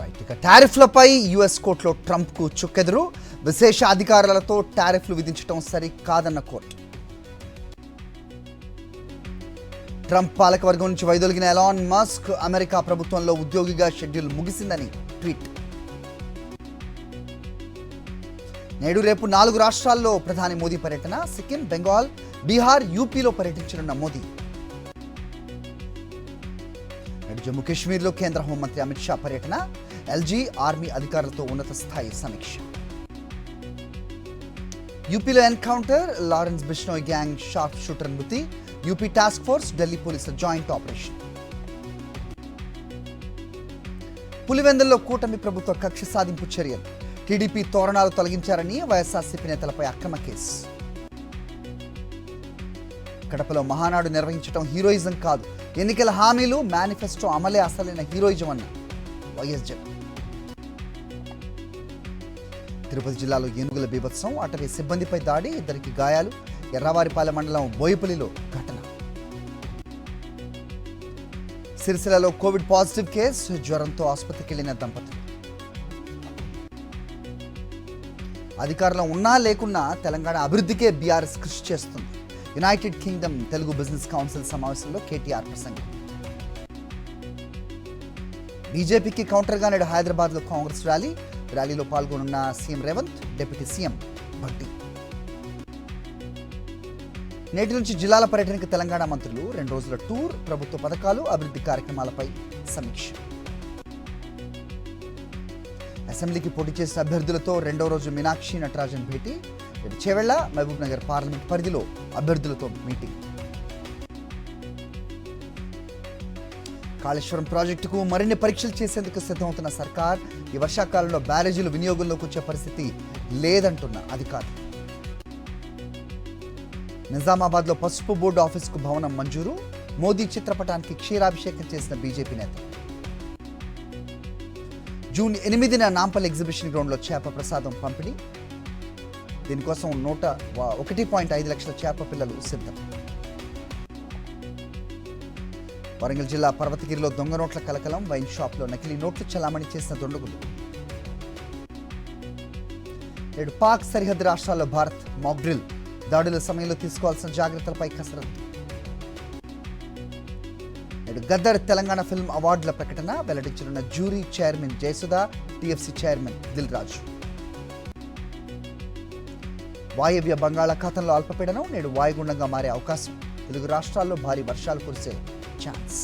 Right, ఇక టారిఫ్లపై US కోర్టులో ట్రంప్కు చుక్కెదురు. విశేష అధికారాలతో టారిఫ్లు విధించడం సరికాదన్న కోర్టు. ట్రంప్ పాలకవర్గం నుంచి వైదొలిగిన ఎలాన్ మస్క్ అమెరికా ప్రభుత్వంలో ఉద్యోగిగా షెడ్యూల్ ముగిసిందని ట్వీట్. నేడు రేపు 4 రాష్ట్రాల్లో ప్రధాని మోదీ పర్యటన. సిక్కిం, బెంగాల్, బీహార్, యూపీలో పర్యటించనున్న మోదీ. నేడు జమ్మూ కాశ్మీర్లో కేంద్ర హోంమంత్రి అమిత్ షా పర్యటన. ఎల్జీ, ఆర్మీ అధికారులతో ఉన్నత స్థాయి సమీక్ష. యూపీలో encounter, Lawrence Bishnoi gang sharp shooter మృతి. యూపీ టాస్క్ ఫోర్స్, ఢిల్లీ పోలీసుల జాయింట్ ఆపరేషన్. పులివెందుల్లో కూటమి ప్రభుత్వ కక్ష సాధింపు చర్యలు. టీడీపీ తోరణాలు తొలగించారని వైఎస్ఆర్సీపీ నేతలపై అక్రమ కేసు. కడపలో మహానాడు నిర్వహించడం హీరోయిజం కాదు, ఎన్నికల హామీలు మేనిఫెస్టో అమలే అసలైన హీరోయిజం అన్న వైఎస్ జగన్. తిరుపతి జిల్లాలో ఏనుగుల బీభత్సం, అటవీ సిబ్బందిపై దాడి, 2 గాయాలు. ఎర్రవారిపాలెం మండలం బోయపల్లిలో ఘటన. సిరిసిల్లలో కోవిడ్ పాజిటివ్ కేసు, జ్వరంతో ఆసుపత్రికి వెళ్లిన దంపతులు. అధికారంలో ఉన్నా లేకున్నా తెలంగాణ అభివృద్ధికే బీఆర్ఎస్ కృషి చేస్తుంది. United Kingdom Telugu business council సమావేశంలో కేటీఆర్ ప్రసంగం. బీజేపీకి కౌంటర్గా నేడు హైదరాబాద్లో కాంగ్రెస్ ర్యాలీలో పాల్గొనున్న CM Revanth, deputy CM Bhatti. నేటి నుంచి జిల్లాల పర్యటనకు తెలంగాణ మంత్రులు. 2 రోజుల టూర్, ప్రభుత్వ పథకాలు, అభివృద్ధి కార్యక్రమాలపై సమీక్ష. అసెంబ్లీకి పోటీ చేసిన అభ్యర్థులతో 2వ రోజు మీనాక్షి నటరాజన్ భేటీ. చేవెళ్ల, మహబూబ్ నగర్ పార్లమెంట్ పరిధిలో అభ్యర్థులతో మీటింగ్. కాళేశ్వరం ప్రాజెక్టుకు మరిన్ని పరీక్షలు చేసేందుకు సిద్ధమవుతున్న సర్కార్. ఈ వర్షాకాలంలో బ్యారేజీలు వినియోగంలోకి వచ్చే పరిస్థితి లేదంటున్న అధికారులు. నిజామాబాద్లో పసుపు బోర్డు ఆఫీసుకు భవనం మంజూరు. మోదీ చిత్రపటానికి క్షీరాభిషేకం చేసిన బీజేపీ నేత. జూన్ 8న నాంపల్లి ఎగ్జిబిషన్ గ్రౌండ్లో చేప ప్రసాదం పంపిణీ. దీనికోసం 1.5 లక్షల చేప పిల్లలు సిద్ధం. వరంగల్ జిల్లా పర్వతగిరిలో దొంగ నోట్ల కలకలం. వైన్ షాప్లో నకిలీ నోట్లు చలామణి చేసిన దుండగులు. నేడు పాక్ సరిహద్దు రాష్ట్రాల్లో భారత్ మాక్ డ్రిల్. దాడుల సమయంలో తీసుకోవాల్సిన జాగ్రత్తలపై కసరత్తు. నేడు గద్దర్ తెలంగాణ ఫిల్మ్ అవార్డుల ప్రకటన. వెల్లడించనున్న jury chairman Jayasudha, TFC chairman Dil Raju. వాయవ్య బంగాళాఖాతంలో అల్పపీడనం. నేడు వాయుగుండంగా మారే అవకాశం. తెలుగు రాష్ట్రాల్లో భారీ వర్షాలు కురిసే ఛాన్స్.